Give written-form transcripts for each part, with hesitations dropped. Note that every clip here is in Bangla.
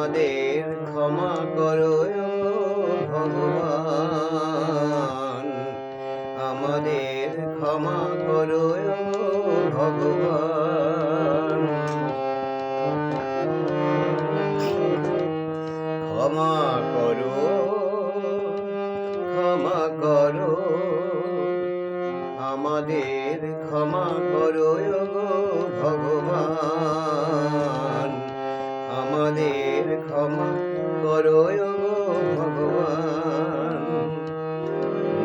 আমাদের ক্ষমা করো ভগবান, আমাদের ক্ষমা করো ভগবান। ক্ষমা করো, ক্ষমা করো, আমাদের ক্ষমা করো ভগবান, আমাদের ক্ষমা করো ভগবান।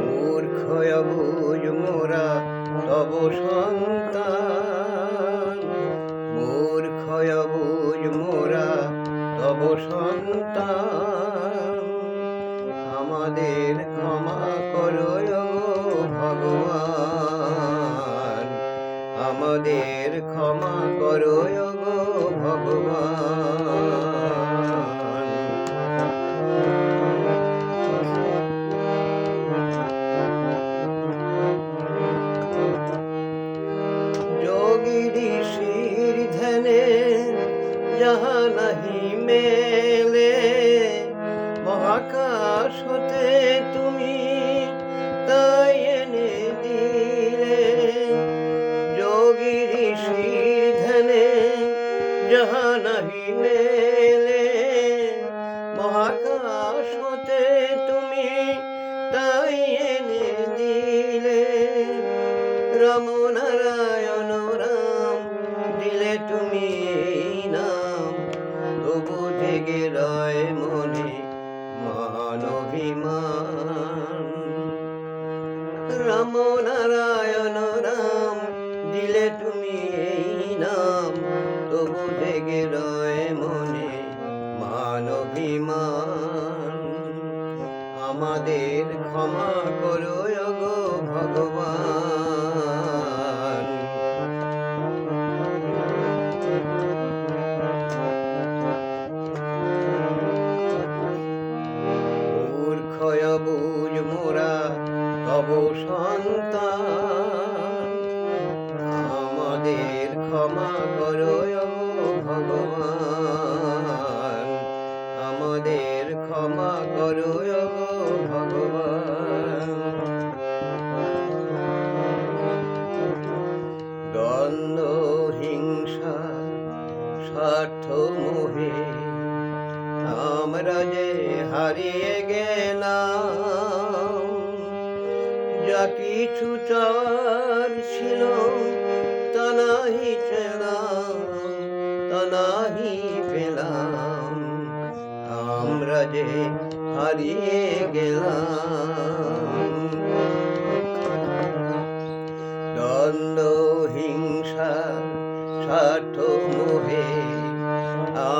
মূর্খ অবুঝ মোরা তব সন্তান, মূর্খ অবুঝ মোরা তব সন্তান, আমাদের ক্ষমা করো ভগবান, আমাদের ক্ষমা করো ভগবান। যোগী ঋষির ধ্যানে যাহা নাহি মেলে, মহাকাশ হতে তুমি তাই এনে দিলে। যোগী ঋষির ধ্যানে যাহা নাহি মেলে, মহাকাশ হতে তুমি তাই এনে দিলে। রাম নারায়ণ রাম দিলে তুমি এই নাম, তবু জেগে রয় মনে মান অভিমান। রাম নারায়ণ রাম দিলে তুমি এই নাম, তবু জেগে রয় মনে মান অভিমান। আমাদের ক্ষমা করো ভগবান। মূর্খ অবুঝ মোরা তব সন্তান, আমাদের ক্ষমা করো ভগবান, আমাদের ক্ষমা করো ভগবান। দ্বন্দ্ব হিংসা স্বার্থ মোহে আমরা যে হারিয়ে গেলাম, যা কিছু চাওয়ার ছিল তা নাহি পেলাম, তা নাহি পেলাম, আমরা যে হারিয়ে গেলাম। দ্বন্দ্ব হিংসা স্বার্থ মোহে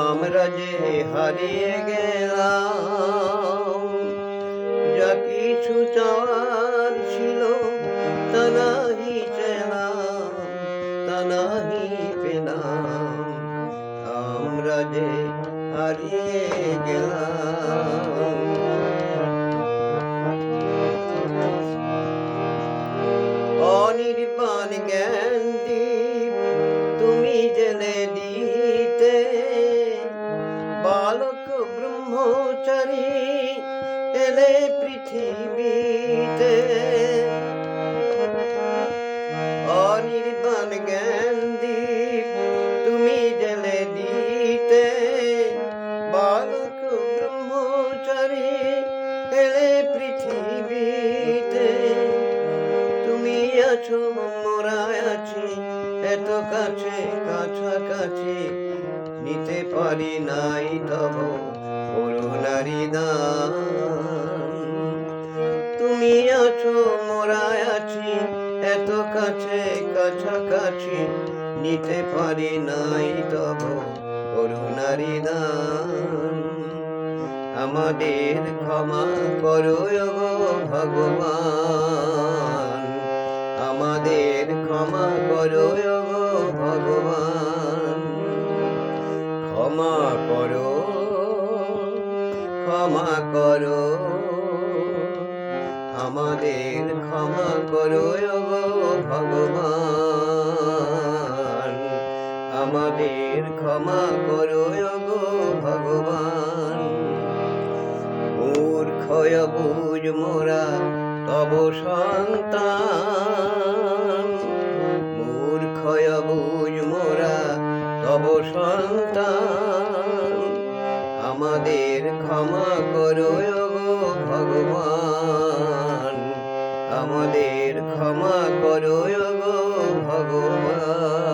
আমরা যে হারিয়ে গেলাম, যা কিছু চাওয়ার ছিল তা নাহি পেলাম, তা নাহি পেলাম, আমরা যে হারিয়ে গেলাম। অনির্বাণ জ্ঞান দীপ তুমি জেলে দিতে, বালক ব্রহ্মচারী এলে পৃথিবীতে। অনির্বাণ জ্ঞান দীপ তুমি জেলে দিতে, বালক ব্রহ্মচারী এলে পৃথিবীতে। তুমি আছো মোরা আছি এত কাছে কাছাকাছি, নিতে পারি নাই তব করুণারি দান। তুমি আছো মোরা আছি এত কাছে কাছাকাছি, নিতে পারি নাই তব করুণারি দান। আমাদের ক্ষমা করো ভগবান, আমাদের ক্ষমা করো ভগবান। ক্ষমা করো, ক্ষমা করো, আমাদের ক্ষমা করো ভগবান, আমাদের ক্ষমা করো গো ভগবান। মূর্খয় বুঝ মোরা তব সন্তান, মূর্খয় বুঝ মোরা তব সন্তান, আমাদের ক্ষমা করো গো ভগবান, আমাদের ক্ষমা করো গো ভগবান।